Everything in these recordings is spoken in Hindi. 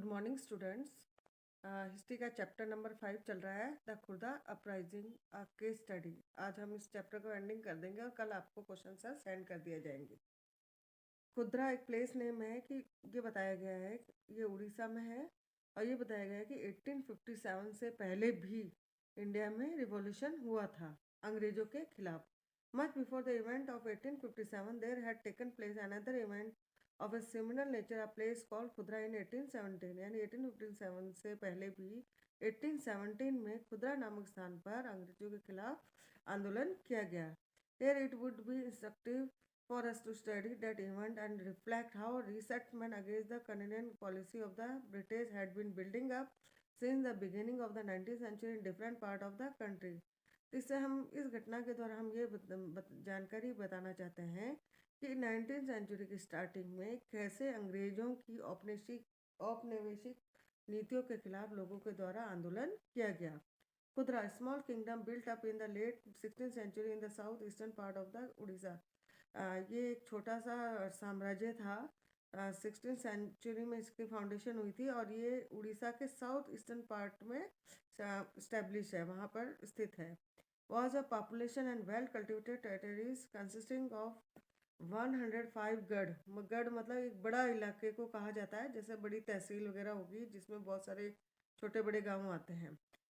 Good morning students. हिस्ट्री का चैप्टर नंबर 5 चल रहा है, the Khurda uprising case study. आज हम इस चैप्टर को एंडिंग कर देंगे और कल आपको क्वेश्चन सर सेंड कर दिए जाएंगे। खुदरा एक प्लेस नेम है कि ये बताया गया है ये उड़ीसा में है, और ये बताया गया है कि 1857 से पहले भी इंडिया में रिवॉल्यूशन हुआ था अंग्रेजों के खिलाफ। Much before the event of 1857 there had taken place another event of a similar nature a place called खुदरा इन 1817। यानी 1857 से पहले भी 1817 में खुदरा नामक स्थान पर अंग्रेजों के खिलाफ आंदोलन किया गया। Here it would be instructive for us to study that event and reflect how resentment against the colonial policy of the British had been building up since the beginning of the 19th century in different part of the country. इससे हम इस घटना के द्वारा हम ये जानकारी बताना चाहते हैं कि 19th सेंचुरी की स्टार्टिंग में कैसे अंग्रेजों की औपनिवेशिक नीतियों के खिलाफ लोगों के द्वारा आंदोलन किया गया। खुदरा small kingdom built up in the late 16th century in the south eastern part of the Orissa. ये एक छोटा सा साम्राज्य था। 16th सेंचुरी में इसकी फाउंडेशन हुई थी और ये उड़ीसा के साउथ ईस्टर्न पार्ट में स्टैब्लिश है, वहाँ पर स्थित है। Was a population and well cultivated territories consisting of 105 गढ़ मतलब एक बड़ा इलाके को कहा जाता है, जैसे बड़ी तहसील वगैरह होगी जिसमें बहुत सारे छोटे बड़े गांव आते हैं।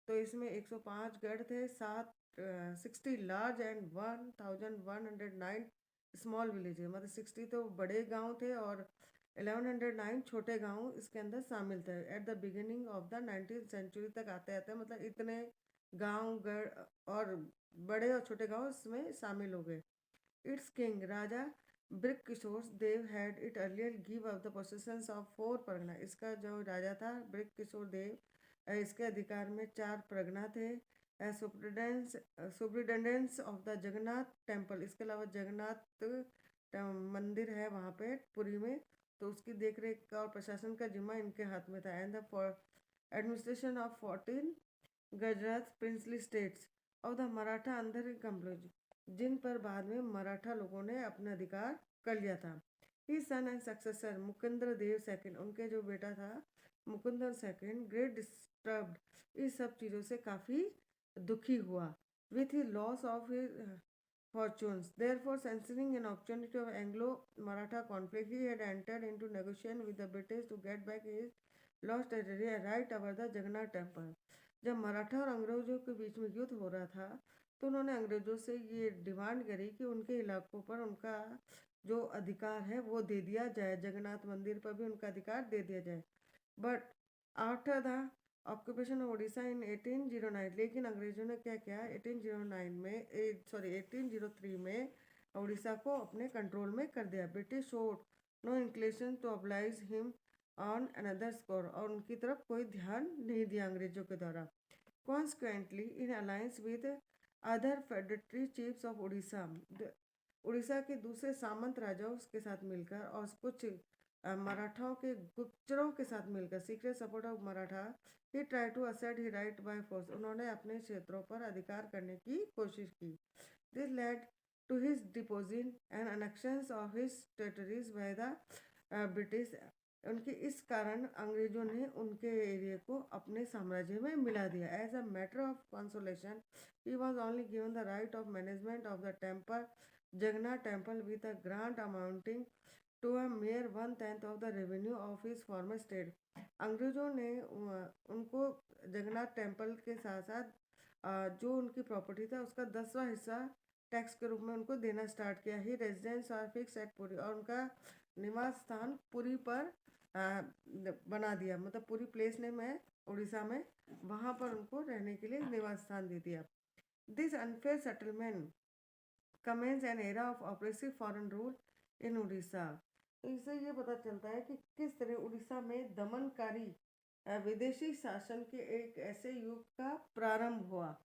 तो इसमें 105 गढ़ थे, 60 लार्ज एंड 1109 स्मॉल विलेज है। मतलब 60 तो बड़े गांव थे और 1109 छोटे गांव इसके अंदर शामिल थे। At the beginning of the 19th century तक आते आते मतलब इतने गांव गढ़ और बड़े और छोटे गांव इसमें शामिल हो गए। Its king Raja Brik Kishor Dev had it earlier give up the possessions of 4 pargana. इसका जो राजा था ब्रिक किशोर देव, इसके अधिकार में 4 परगना थे। सुप्रिटेंडेंस ऑफ द जगन्नाथ टेम्पल, इसके अलावा जगन्नाथ मंदिर है वहाँ पे पुरी में, तो उसकी देखरेख का और प्रशासन का जिम्मा इनके हाथ में था। And the administration of 14 Gujarat princely states of the Maratha under कंप्लोज, जिन पर बाद में मराठा लोगों ने अपना अधिकार कर लिया था। He son and successor Mukundra Dev second, उनके जो बेटा था मुकुंदर सेकंड ग्रेट डिस्टर्ब्ड, इस सब चीज़ों से काफ़ी दुखी हुआ। With he loss of his fortunes. Therefore, sensing an opportunity of Anglo-Maratha conflict, he had entered into negotiation with the British to get back his lost territory right over the Jagannath temple. जब मराठा और अंग्रेजों के बीच में युद्ध हो रहा था तो उन्होंने अंग्रेजों से ये डिमांड करी कि उनके इलाकों पर उनका जो अधिकार है वो दे दिया जाए, जगन्नाथ मंदिर पर भी उनका अधिकार दे दिया जाए। But after the occupation of Orissa in 1809, लेकिन अंग्रेजों ने क्या किया 1803 में उड़ीसा को अपने कंट्रोल में कर दिया। British showed no inclination to oblige him on another score, और उनकी तरफ कोई ध्यान नहीं दिया अंग्रेजों के द्वारा। Consequently in alliance with other feudatory chiefs of Orissa, Orissa के दूसरे सामंत राजाओं के साथ मिलकर और कुछ मराठाओं के गुप्तचरों के साथ मिलकर, secret support of Maratha, he try to assert he right by force, उन्होंने अपने क्षेत्रों पर अधिकार करने की कोशिश की। This led to his deposit and annexations of his territories by the British, उनके इस कारण अंग्रेजों ने उनके एरिया को अपने साम्राज्य में मिला दिया। As a matter of consolation he was only given the right of management of the temple Jagannath temple with a grant amounting to a mere 1/10 of the revenue of his former state. अंग्रेजों ने उनको जगन्नाथ टेम्पल के साथ साथ जो उनकी प्रॉपर्टी था उसका 10वां हिस्सा टैक्स के रूप में उनको देना स्टार्ट किया। He residence are fix at Puri, और उनका निवास स्थान पुरी पर बना दिया, मतलब पूरी प्लेस नेम है उड़ीसा में, वहाँ पर उनको रहने के लिए निवास स्थान दे दिया। This unfair settlement commences an era of oppressive foreign rule in Orissa. तो इससे ये पता चलता है कि किस तरह उड़ीसा में दमनकारी विदेशी शासन के एक ऐसे युग का प्रारंभ हुआ,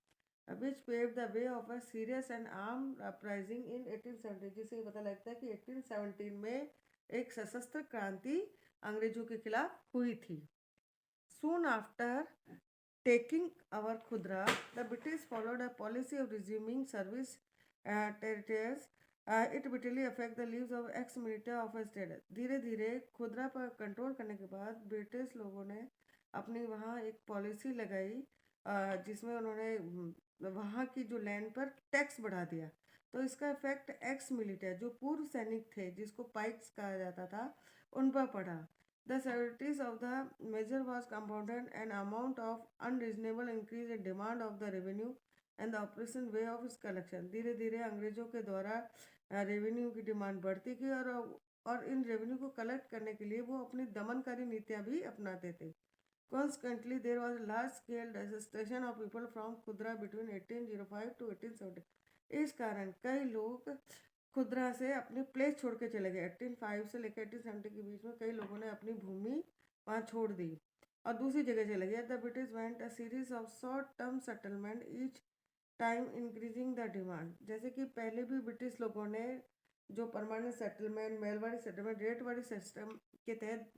which pave the way of a serious and arm uprising in 1870। जिससे पता लगता है कि 1817 में एक सशस्त्र क्रांति अंग्रेजों के खिलाफ हुई थी। Soon after taking our Khudra, the British followed a policy of resuming service territories it bitterly affect the lives of ex militia of a state. धीरे धीरे खुदरा पर कंट्रोल करने के बाद ब्रिटिश लोगों ने अपनी वहाँ एक पॉलिसी लगाई जिसमें उन्होंने वहाँ की जो लैंड पर टैक्स बढ़ा दिया। तो इसका इफेक्ट एक्स मिलिटर जो पूर्व सैनिक थे जिसको पाइक्स कहा जाता था उन पर पड़ा। The severities of the measure was compounded an amount of unreasonable increase in demand of the revenue and the operation way of its collection. धीरे धीरे अंग्रेजों के द्वारा रेवेन्यू की डिमांड बढ़ती गई और इन रेवेन्यू को कलेक्ट करने के लिए वो अपनी दमनकारी नीतियाँ भी अपनाते थे। Consequently, there was large scale desistration of people from खुदरा between 1805 to 1870। इस कारण कई लोग खुदरा से अपनी प्लेस छोड़ के चले गए। 1805 से लेकर 1870 के बीच में कई लोगों ने अपनी भूमि वहाँ छोड़ दी और दूसरी जगह चले गए। The British went a series of short term settlement each time increasing the demand. जैसे कि पहले भी ब्रिटिश लोगों ने जो परमानेंट सेटलमेंट मेलवाड़ी सेटलमेंट रेट वाली सिस्टम के तहत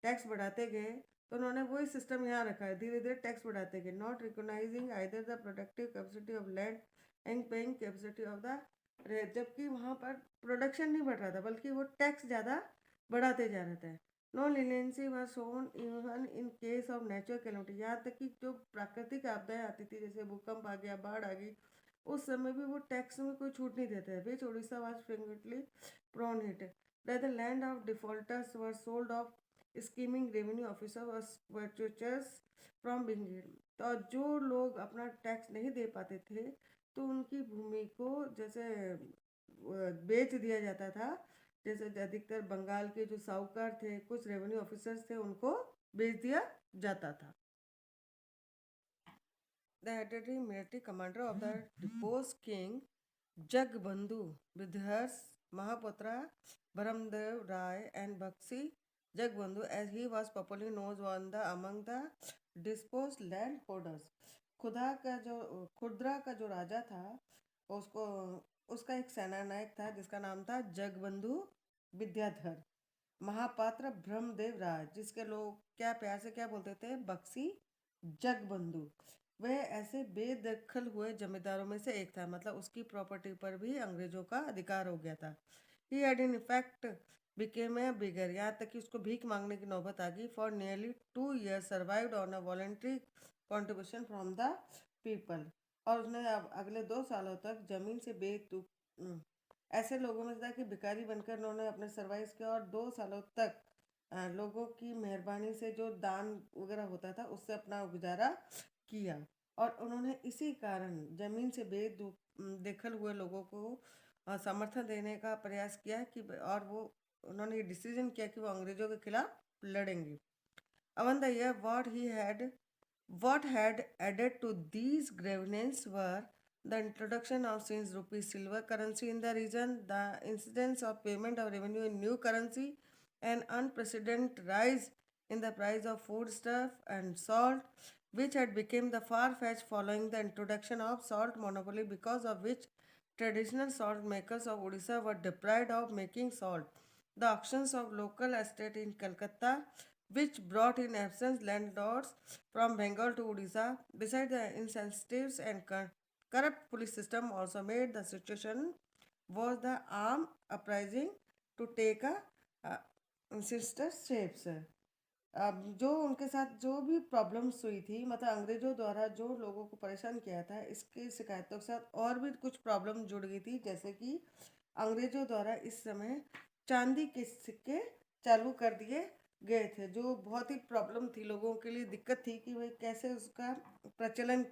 टैक्स बढ़ाते गए, तो उन्होंने वही सिस्टम यहाँ रखा है। धीरे धीरे टैक्स बढ़ाते गए, not recognising either the productive capacity of land and paying capacity of the rate. जबकि वहाँ पर प्रोडक्शन नहीं बढ़ रहा था बल्कि वो टैक्स ज़्यादा बढ़ाते जा रहे थे। No leniency was shown even in case of natural calamity. यहाँ तक कि जो प्राकृतिक आपदाएं आती थी जैसे भूकंप आ गया, बाढ़ आ गई, उस समय भी वो टैक्स में कोई छूट नहीं देते। Which Orissa was frequently prone hit that the land of defaulters were sold off scheming revenue officer from being. तो जो लोग अपना टैक्स नहीं दे पाते थे तो उनकी भूमि को जैसे बेच दिया जाता था। जैसे अधिकतर बंगाल के जो साहूकार थे, कुछ रेवेन्यू ऑफिसर्स थे, उनको बेच दिया जाता था। The hereditary military commander of the deposed king Jagbandhu Vidhars Mahaputra Brahmdev Rai and Bakshi Jagbandhu, as he was popularly known among the disposed land holders। खुदरा का जो राजा था उसको उसका एक सेना नायक था जिसका नाम था जगबंधु विद्याधर महापात्र ब्रह्मदेव राय, जिसके लोग क्या प्यार से क्या बोलते थे, बक्सी जगबंधु। वह ऐसे बेदखल हुए जमींदारों में से एक था, मतलब उसकी प्रॉपर्टी पर भी अंग्रेजों का अधिकार हो गया था। He had in effect became a bigger, यहाँ तक कि उसको भीख मांगने की नौबत आ गई। For nearly 2 years survived on a voluntary contribution from the people. और उसने अब अगले 2 सालों तक जमीन से ऐसे लोगों में था कि भिखारी बनकर उन्होंने अपने सर्वाइव किया और 2 सालों तक लोगों की मेहरबानी से जो दान वगैरह होता था उससे अपना गुजारा किया। और उन्होंने इसी कारण जमीन से बेदखल हुए लोगों को समर्थन देने का प्रयास किया कि और वो उन्होंने ये डिसीजन किया कि वो अंग्रेजों के खिलाफ लड़ेंगे। अवन the year what had added to these grievances were the introduction of since rupee silver currency in the region, the incidence of payment of revenue in new currency, an unprecedented rise in the price of foodstuff and salt, which had become the far-fetched following the introduction of salt monopoly, because of which traditional salt makers of Odisha were deprived of making salt. The auctions of local estate in Calcutta, which brought in absence landlords from Bengal to Odisha, besides the incentives and corrupt police system, also made the situation was the armed uprising to take a sinister shapes। जो उनके साथ जो भी प्रॉब्लम्स हुई थी, मतलब अंग्रेजों द्वारा जो लोगों को परेशान किया था, इसकी शिकायतों के साथ और भी कुछ प्रॉब्लम जुड़ गई थी। जैसे कि अंग्रेजों द्वारा इस समय चांदी के सिक्के चालू कर दिए गए थे, जो बहुत ही प्रॉब्लम थी, लोगों के लिए दिक्कत थी कि भाई कैसे उसका प्रचलन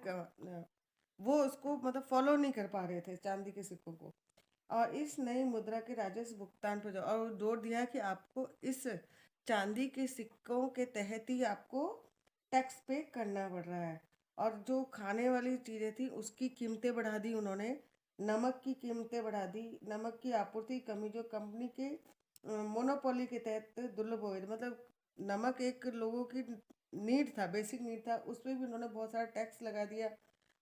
वो उसको मतलब फॉलो नहीं कर पा रहे थे चांदी के सिक्कों को। और इस नई मुद्रा के राजस्व भुगतान पर और जोर दिया कि आपको इस चांदी के सिक्कों के तहत ही आपको टैक्स पे करना पड़ रहा है। और जो खाने वाली चीज़ें थी उसकी कीमतें बढ़ा दी उन्होंने, नमक की कीमतें बढ़ा दी, नमक की आपूर्ति कमी जो कंपनी के मोनोपोली के तहत दुर्लभ हो गई। मतलब नमक एक लोगों की नीड था, बेसिक नीड था, उस पर भी उन्होंने बहुत सारा टैक्स लगा दिया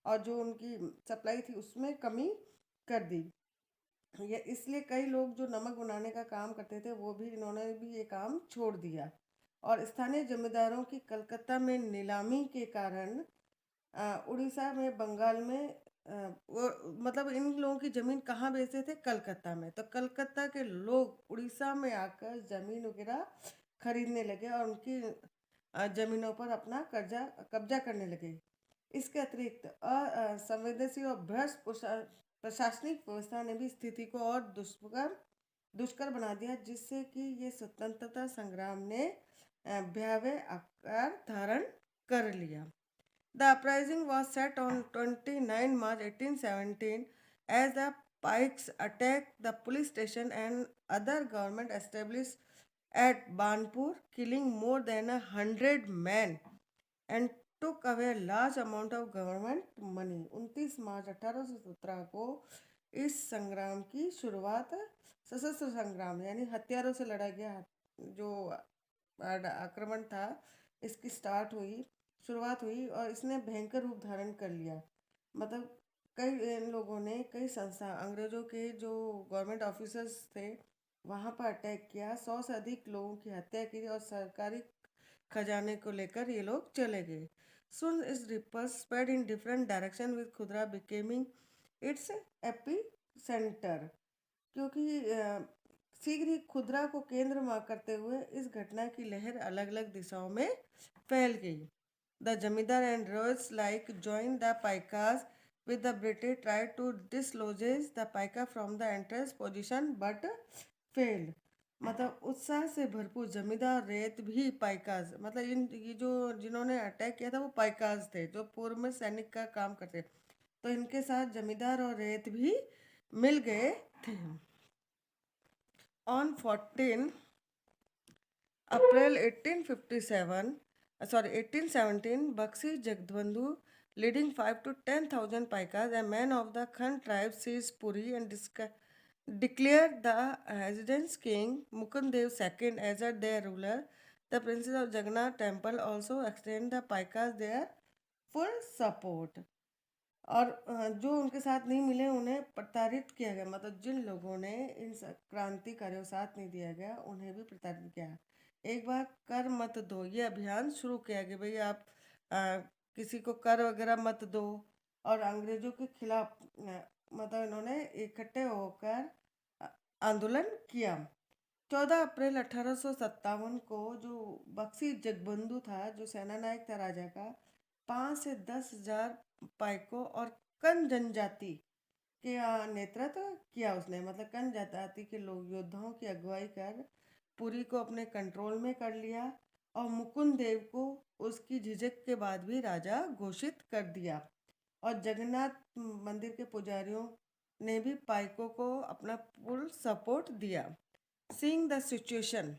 और जो उनकी सप्लाई थी उसमें कमी कर दी। ये इसलिए कई लोग जो नमक बनाने का काम करते थे वो भी इन्होंने भी ये काम छोड़ दिया। और स्थानीय जमींदारों की कलकत्ता में नीलामी के कारण उड़ीसा में बंगाल में वो मतलब इन लोगों की ज़मीन कहाँ बेचते थे? कलकत्ता में। तो कलकत्ता के लोग उड़ीसा में आकर ज़मीन वगैरह खरीदने लगे और उनकी ज़मीनों पर अपना कब्जा करने लगे। इसके अतिरिक्त असंवेदनशील और भ्रष्ट प्रशासनिक व्यवस्था ने भी स्थिति को और दुष्कर बना दिया, जिससे कि ये स्वतंत्रता संग्राम ने भयावह आकार धारण कर लिया। The uprising was set on 29 March 1817 as the Pikes attacked the police station and other government established at Banpur, killing more than 100 men and took away a large amount of government money. 29 मार्च 1817 को इस संग्राम की शुरुआत सशस्त्र संग्राम यानी हथियारों से लड़ा गया जो आक्रमण था इसकी शुरुआत हुई और इसने भयंकर रूप धारण कर लिया। मतलब कई लोगों ने कई संस्था अंग्रेजों के जो गवर्नमेंट ऑफिसर्स थे वहाँ पर अटैक किया, 100 से अधिक लोगों की हत्या की और सरकारी खजाने को लेकर ये लोग चले गए। Soon its ripples spread in different direction with खुदरा becoming its epicenter। क्योंकि शीघ्र ही खुदरा को केंद्र करते हुए इस घटना की लहर अलग अलग दिशाओं में फैल गई। द जमींदार and Royals like joined the Paikas with the British tried to dislodge the Paika from the entrance position but failed। मतलब उत्साह से भरपूर जमींदार रेत भी पाइकाज मतलब ये जो जिन्होंने अटैक किया था वो पाइकाज थे जो पूर्व में सैनिक का काम करते, तो इनके साथ जमींदार और रेत भी मिल गए थे। On 14 April 1817, Bakshi Jagdbandhu, leading 5 to 10,000 Paikas, a man of the Khan tribe, seized Puri and declared the Residence King Mukundev II as their ruler. The princes of Jagannath temple also extend the Paikas their full support। और जो उनके साथ नहीं मिले उन्हें प्रताड़ित किया गया, मतलब जिन लोगों ने इन क्रांतिकारियों साथ नहीं दिया गया उन्हें भी प्रताड़ित किया। एक बार कर मत दो ये अभियान शुरू किया कि भाई आप किसी को कर वगैरह मत दो और अंग्रेजों के खिलाफ मतलब इन्होंने इकट्ठे होकर आंदोलन किया। 14 अप्रैल 1857 को जो बक्सी जगबंधु था जो सेना नायक था राजा का, 5 से 10,000 पाइकों और कन जनजाति के नेतृत्व किया उसने। मतलब कन जनजाति के लोग योद्धाओं की अगुवाई कर पुरी को अपने कंट्रोल में कर लिया और मुकुंद देव को उसकी झिझक के बाद भी राजा घोषित कर दिया। और जगन्नाथ मंदिर के पुजारियों ने भी पाइकों को अपना फुल सपोर्ट दिया। Seeing the situation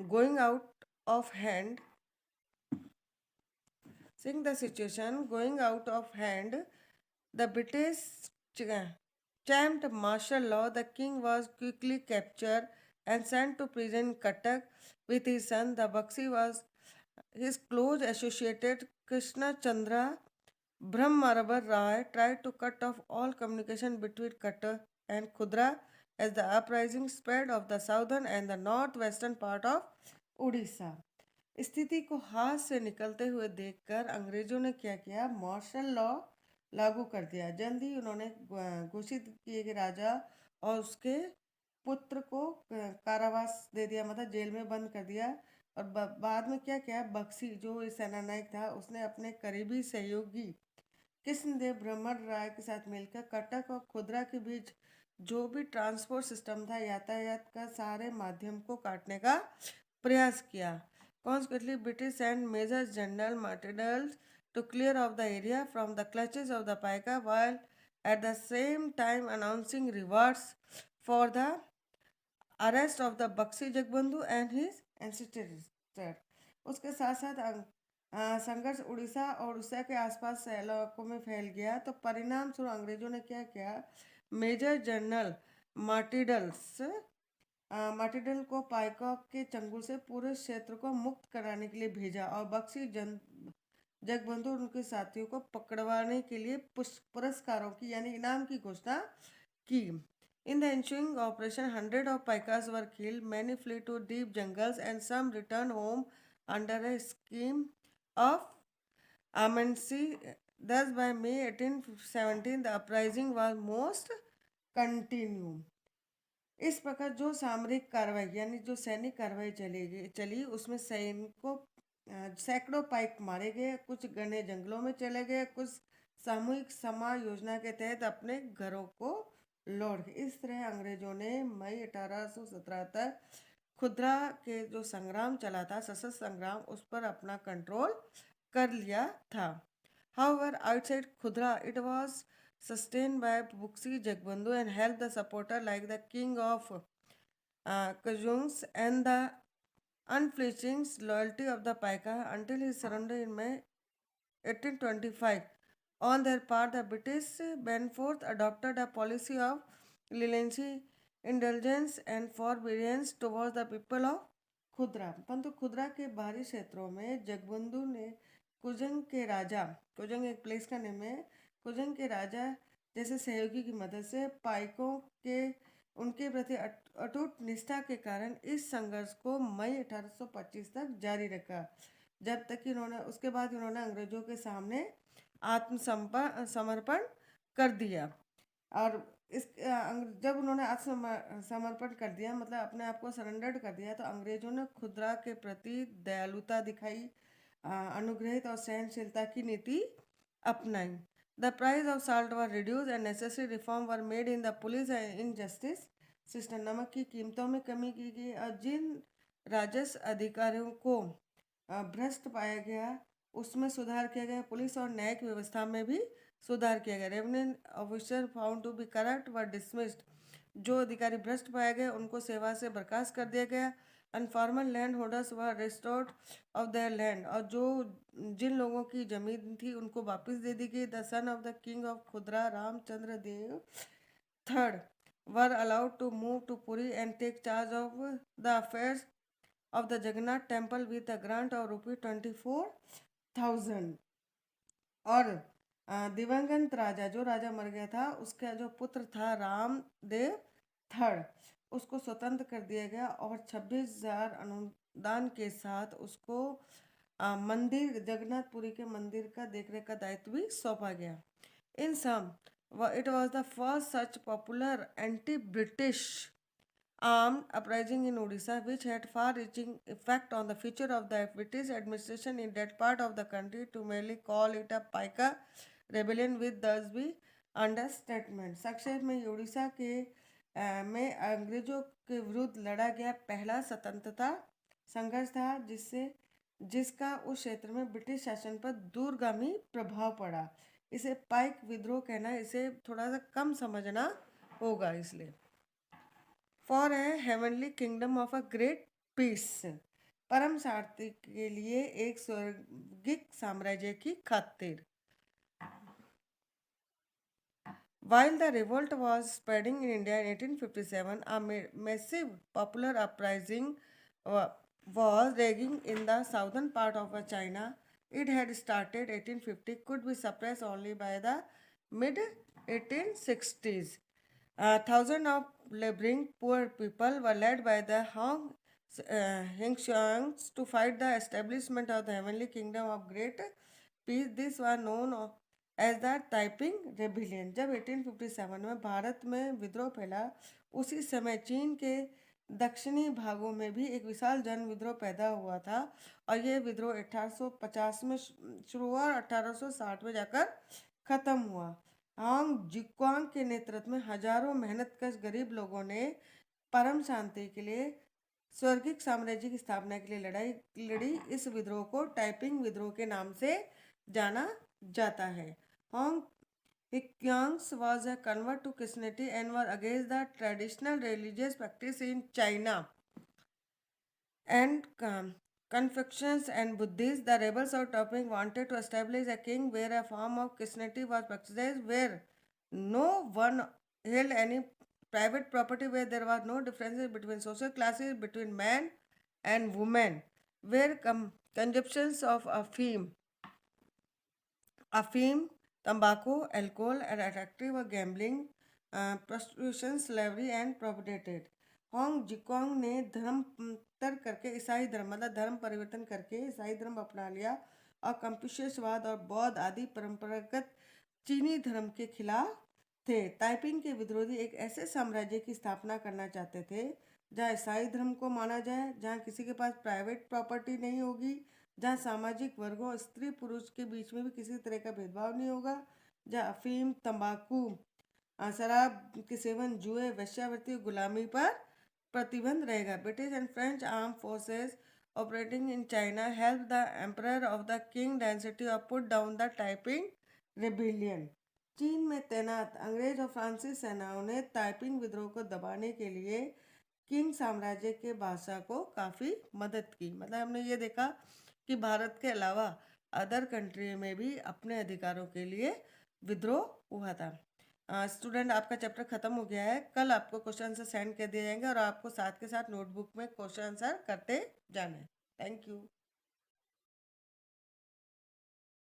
going out of hand, the British champed martial law. The king was quickly captured and sent to prison in Cuttack with his son. The Bakshi was his close associated Krishna Chandra Brahmarabar Rai tried to cut off all communication between Cuttack and Khudra as the uprising spread of the southern and the northwestern part of Odisha। स्थिति को हाथ से निकलते हुए देखकर अंग्रेजों ने क्या किया, मार्शल लॉ लागू कर दिया। जल्द ही उन्होंने घोषित किए कि राजा और उसके पुत्र को कारावास दे दिया, मतलब जेल में बंद कर दिया। और बाद में क्या किया, बक्सी जो सेना नायक था उसने अपने करीबी सहयोगी कृष्णदेव ब्रह्मण राय के साथ मिलकर कटक और खुदरा के बीच जो भी ट्रांसपोर्ट सिस्टम था यातायात का सारे माध्यम को काटने का प्रयास किया। Consequently, British and Major General Martindale to clear off the area from the clutches of the Paika while at the same time announcing rewards for the arrest of the Bakshi Jagbandhu and his ancestors। उसके साथ साथ संघर्ष उड़ीसा और उड़ीसा के आसपास इलाकों में फैल गया। तो परिणाम स्वरूप अंग्रेजों ने क्या किया, मेजर जनरल मार्टिडल को पाइकॉक के चंगुल से पूरे क्षेत्र को मुक्त कराने के लिए भेजा और बक्सी जगबंधु और उनके साथियों को पकड़वाने के लिए पुरस्कारों की यानी इनाम की घोषणा की। In the ensuing operation, hundreds of Paikas were killed, many fled to deep jungles, and some returned home under a scheme of amnesty Thus, by May 1817, the uprising was most continued. इस प्रकार जो सामरिक कार्रवाई यानी जो सैनिक कार्रवाई चली उसमें सैनिकों सैकड़ों पाइक मारे गए, कुछ घने जंगलों में चले गए, कुछ सामूहिक समाज योजना के तहत अपने घरों को लौट गए। इस तरह अंग्रेजों ने मई 1817 तक खुदरा के जो संग्राम चला था, सशस्त्र संग्राम, उस पर अपना कंट्रोल कर लिया था। However, outside Khudra, it was sustained by Buxi Jagbandhu and held the supporter like the king of Kajungs and the unflinching loyalty of the Paika until his surrender in May 1825. On their part, the British Benforth adopted a policy of leniency, indulgence and forbearance towards the people of खुदरा। परंतु खुदरा के बाहरी क्षेत्रों में जगबंधु ने कुजंग के राजा, कुजंग एक प्लेस का नेम है, कुजंग के राजा जैसे सहयोगी की मदद से पाइकों के उनके प्रति अटूट निष्ठा के कारण इस संघर्ष को मई 1825 तक जारी रखा, जब तक कि उसके बाद उन्होंने अंग्रेजों के सामने समर्पण कर दिया। और जब उन्होंने आत्मसमर्पण कर दिया, मतलब अपने आप को सरेंडर कर दिया, तो अंग्रेजों ने खुदरा के प्रति दयालुता दिखाई, अनुग्रहित और सहनशीलता की नीति अपनाई। The price of salt were reduce and necessary reform were made in the police and in justice system. नमक की कीमतों में कमी की गई और जिन राजस्व अधिकारियों को भ्रष्ट पाया गया उसमें सुधार किया गया। पुलिस और न्यायिक व्यवस्था में भी सुधार किया गया। Revenue officer found to be corrupt were dismissed. जो अधिकारी भ्रष्ट पाए गए उनको सेवा से बर्खास्त कर दिया गया। Informal land holders were restored of their land. और जो जिन लोगों की जमीन थी उनको वापस दे दी गई। The son of the king of खुदरा Ramchandra Dev third were allowed to move to Puri and take charge of the affairs of the Jagannath temple with a grant of ₹24,000। और दिवंगत राजा, जो राजा मर गया था, उसका जो पुत्र था रामदेव थर्ड, उसको स्वतंत्र कर दिया गया और 26,000 अनुदान के साथ उसको मंदिर, जगन्नाथपुरी के मंदिर का देखरेख का दायित्व भी सौंपा गया। इन सम it was the first such popular anti-British armed uprising in Odisha, which had far-reaching effect on the future of the British administration in that part of the country. To merely call it a Paika rebellion with thus be understatement। संक्षेप में उड़ीसा के में अंग्रेजों के विरुद्ध लड़ा गया पहला स्वतंत्रता संघर्ष था, जिसका उस क्षेत्र में ब्रिटिश शासन पर दूरगामी प्रभाव पड़ा। इसे पाइक विद्रोह कहना, इसे थोड़ा सा कम समझना होगा। इसलिए for a heavenly kingdom of a great peace, परम शांति के लिए एक स्वर्गिक साम्राज्य की खातिर। While the revolt was spreading in India in 1857, a massive popular uprising was raging in the southern part of China. It had started 1850, could be suppressed only by the mid-1860s. Thousands of laboring poor people were led by the Hingshuangs to fight the establishment of the heavenly kingdom of great peace. This was known as the Taiping rebellion. जब 1857 में भारत में विद्रोह फैला, उसी समय चीन के दक्षिणी भागों में भी एक विशाल जन विद्रोह पैदा हुआ था और यह विद्रोह 1850 में शुरू हुआ और 1860 में जाकर खत्म हुआ। हांग जिक्वांग के नेतृत्व में हजारों मेहनतकश गरीब लोगों ने परम शांति के लिए, स्वर्गिक साम्राज्य की स्थापना के लिए लड़ाई लड़ी। इस विद्रोह को टाइपिंग विद्रोह के नाम से जाना जाता है। Hong Hikyongs was a convert to Christianity and were against the traditional religious practice in China and Confucians and Buddhists. The rebels of Taiping wanted to establish a king where a form of Christianity was practiced, where no one held any private property, where there was no differences between social classes, between man and woman, where consumptions of अफीम, तंबाकू, अल्कोहल एंड अट्रैक्टिव और gambling, prostitution, slavery and prohibited. Hong Xiuquan ने धर्मांतर करके ईसाई धर्म, मतलब धर्म परिवर्तन करके ईसाई धर्म अपना लिया और कंफ्यूशियसवाद और बौद्ध आदि परंपरागत चीनी धर्म के खिलाफ थे। ताइपिंग के विद्रोही एक ऐसे साम्राज्य की स्थापना करना चाहते थे जहाँ ईसाई धर्म को माना जाए, जहाँ किसी के पास प्राइवेट प्रॉपर्टी नहीं होगी, जहाँ सामाजिक वर्गों स्त्री पुरुष के बीच में भी किसी तरह का भेदभाव नहीं होगा, जहाँ अफीम, तंबाकू, शराब के सेवन, जुए, वेश्यावृत्ति, गुलामी पर प्रतिबंध रहेगा। British and French arm forces operating in China helped the emperor of the Qing dynasty or put down the Taiping rebellion. चीन में तैनात अंग्रेज और फ्रांसीसी सेनाओं ने ताइपिंग विद्रोह को दबाने के लिए किंग साम्राज्य के बादशाह को काफ़ी मदद की। मतलब हमने ये देखा कि भारत के अलावा अदर कंट्री में भी अपने अधिकारों के लिए विद्रोह हुआ था। स्टूडेंट, आपका चैप्टर खत्म हो गया है। कल आपको क्वेश्चन आंसर सेंड कर दिए जाएंगे और आपको साथ के साथ नोटबुक में क्वेश्चन आंसर करते जाना है। Thank you.